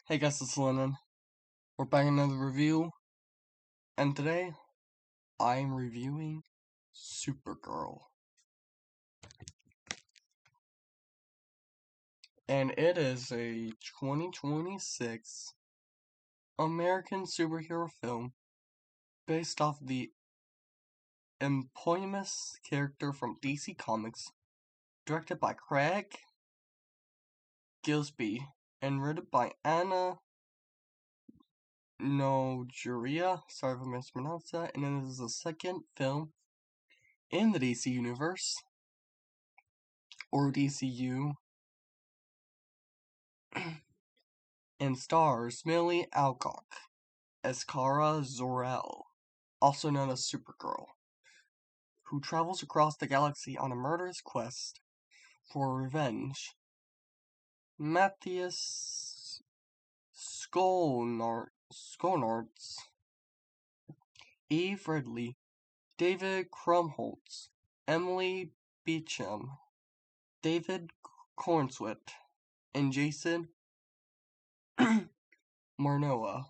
Hey guys, it's Lennon. We're back in another review, and today I'm reviewing Supergirl. And it is a 2026 American superhero film based off the eponymous character from DC Comics, directed by Craig Gillespie, and written by Anna Nogueira. Sorry if I mispronounced that. And it is the second film in the DC universe, or DCU, and stars Millie Alcock as Kara Zor-El, also known as Supergirl, who travels across the galaxy on a murderous quest for revenge. Matthias Skolnarts, Eve Ridley, David Krumholtz, Emily Beecham, David Cornswit, and Jason Marnoa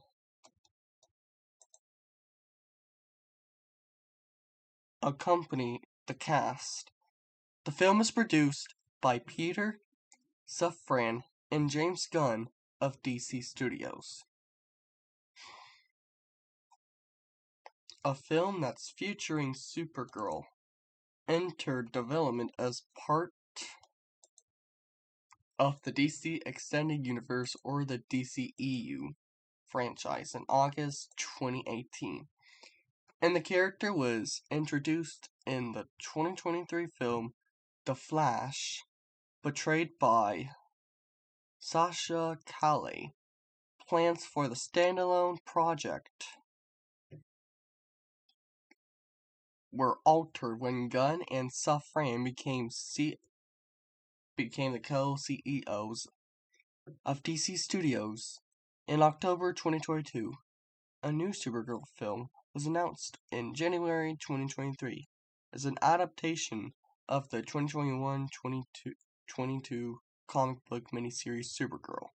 accompany the cast. The film is produced by Peter Safran and James Gunn of DC Studios. A film that's featuring Supergirl entered development as part of the DC Extended Universe, or the DCEU franchise, in August 2018. And the character was introduced in the 2023 film The Flash, portrayed by Sasha Calle. Plans for the standalone project were altered when Gunn and Safran became the co-CEOs of DC Studios. In October 2022, a new Supergirl film was announced in January 2023 as an adaptation of the 2021-22 comic book miniseries Supergirl,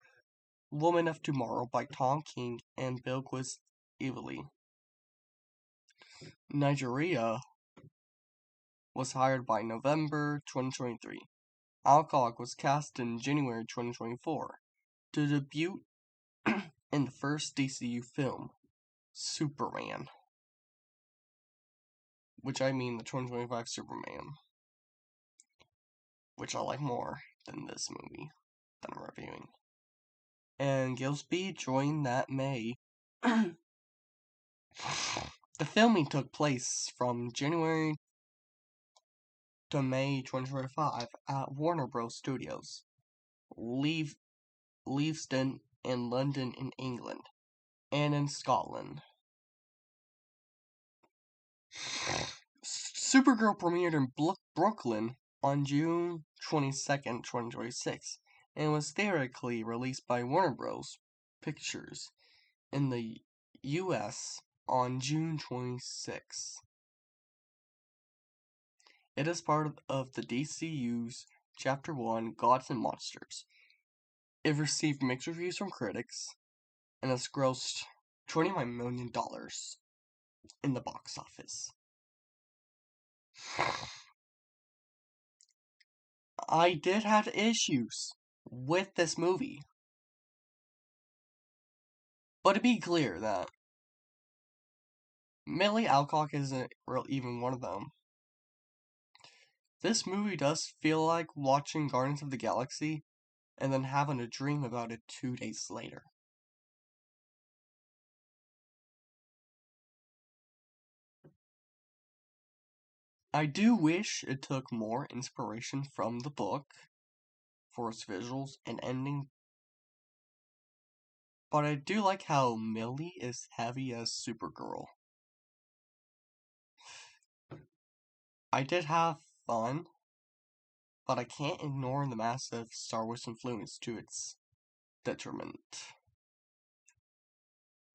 Woman of Tomorrow by Tom King and Bilquis Evely. Nigeria was hired by November 2023. Alcock was cast in January 2024 to debut in the first DCU film, Superman, which I mean the 2025 Superman, which I like more than this movie that I'm reviewing. And Gillespie joined that May. The filming took place from January to May 2025 at Warner Bros. Studios, Leavesden in London in England, and in Scotland. Supergirl premiered in Brooklyn on June 22nd, 2026, and was theatrically released by Warner Bros. Pictures in the US on June 26th. It is part of the DCU's Chapter 1, Gods and Monsters. It received mixed reviews from critics, and has grossed $29 million in the box office. I did have issues with this movie, but to be clear that Millie Alcock isn't even one of them. This movie does feel like watching Guardians of the Galaxy and then having a dream about it 2 days later. I do wish it took more inspiration from the book for its visuals and ending, but I do like how Millie is heavy as Supergirl. I did have fun, but I can't ignore the massive Star Wars influence to its detriment.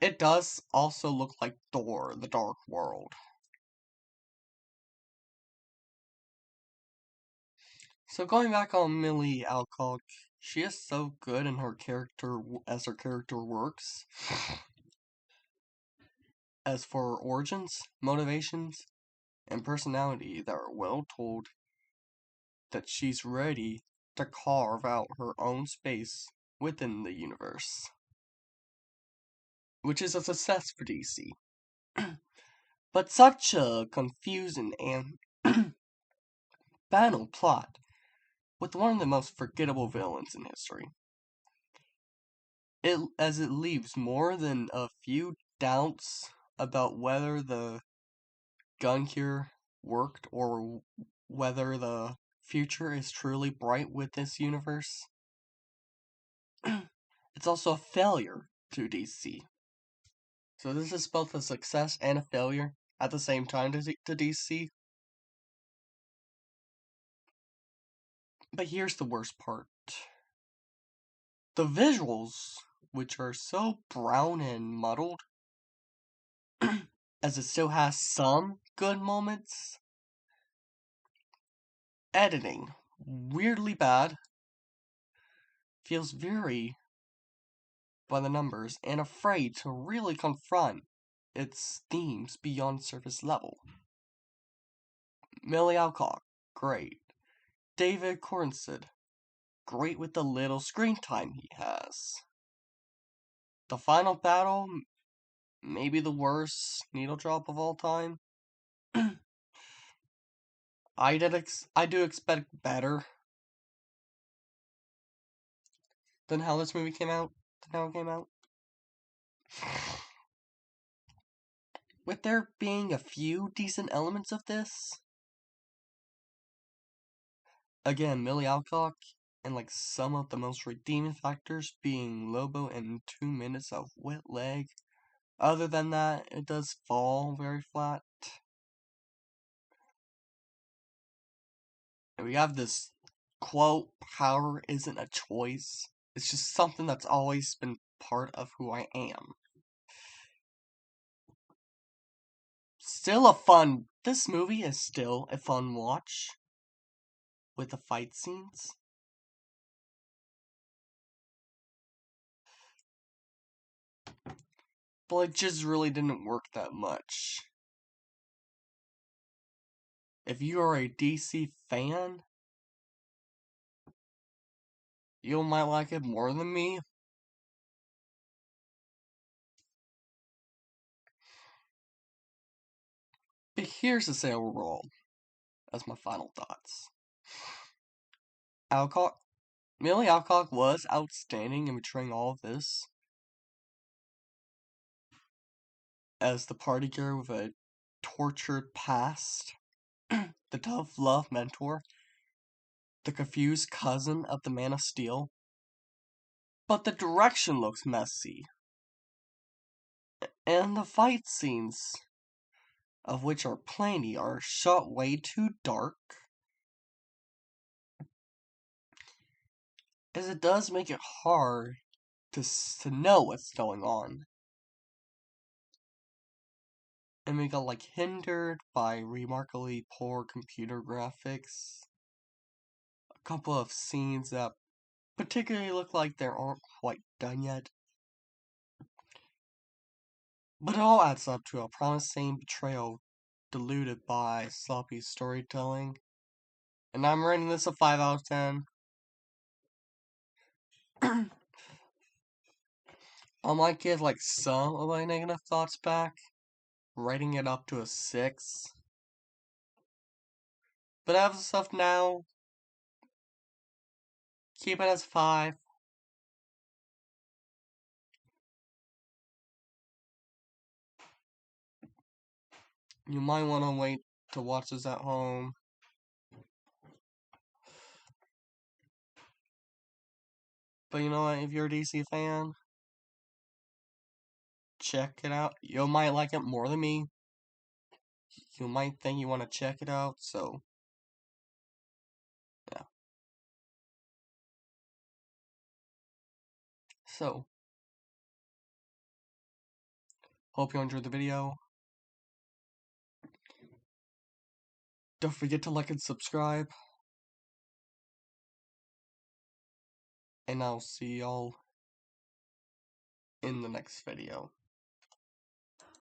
It does also look like Thor: The Dark World. So going back on Millie Alcock, She is so good in her character as her character works. As for her origins, motivations, and personality that are well told, that she's ready to carve out her own space within the universe, which is a success for DC. But such a confusing and banal plot with one of the most forgettable villains in history. As it leaves more than a few doubts about whether the gun cure worked or whether the future is truly bright with this universe. It's also a failure to DC. So this is both a success and a failure at the same time to DC. But here's the worst part. The visuals, which are so brown and muddled, as it still has some good moments. Editing, weirdly bad, feels very by the numbers and afraid to really confront its themes beyond surface level. Millie Alcock, great. David Cornsted, great with the little screen time he has. The final battle, maybe the worst needle drop of all time. I do expect better than how this movie came out. Than how it came out. With there being a few decent elements of this. Again, Millie Alcock, and like some of the most redeeming factors being Lobo and 2 minutes of wet leg. Other than that, it does fall very flat. And we have this quote, power isn't a choice. It's just something that's always been part of who I am. This movie is still a fun watch. With the fight scenes. But it just really didn't work that much. If you are a DC fan, you might like it more than me. But here's to say overall, as my final thoughts. Millie Alcock was outstanding in portraying all of this. As the party girl with a tortured past, the tough love mentor, the confused cousin of the Man of Steel. But the direction looks messy. And the fight scenes, of which are plenty, are shot way too dark. As it does make it hard to know what's going on. And we got like hindered by remarkably poor computer graphics. A couple of scenes that particularly look like they aren't quite done yet. But it all adds up to a promising betrayal diluted by sloppy storytelling. And I'm rating this a 5 out of 10. I might give like some of my negative thoughts back, rating it up to a 6. But as of stuff now, keep it as 5. You might want to wait to watch this at home. But you know what, if you're a DC fan, check it out. You might like it more than me. You might think you want to check it out, so yeah. So, hope you enjoyed the video. Don't forget to like and subscribe. and I'll see y'all in the next video.